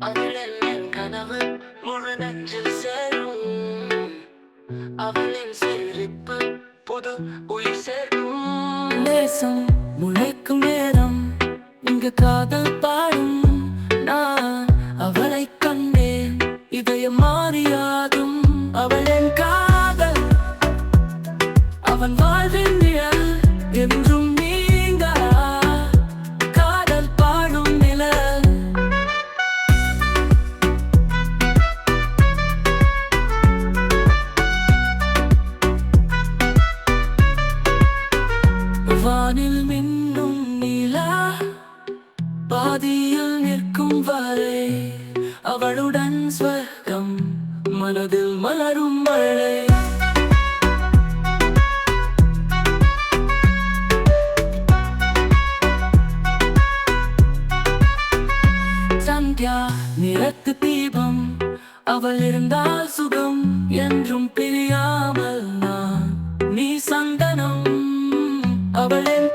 அவளென் என் கனவு முழு நெஞ்சில் சேரும். அவளின் சிரிப்பு புது உயிர் சேர்க்கும். நேசம் முளைக்கும் நேரம் இங்கு காதல் பாடும். நான் அவளை கண்டேன் இதயம் மாறியாதும். அவளின் காதல் அவன் வாழ்வின் நிழல் என்றும் நீங்க காதல் பாடும் நிழல். வானில் மின்னும் நிலா பாதியில் நிற்கும் வரை அவளுடன் ஸ்வர்க்கம் மனதில் மலரும் மழை. சந்தியா நிறத்து தீபம் அவள் இருந்தால் சுகம் என்றும் பிரியாமல் நான். நீ சந்தனம் அவளின்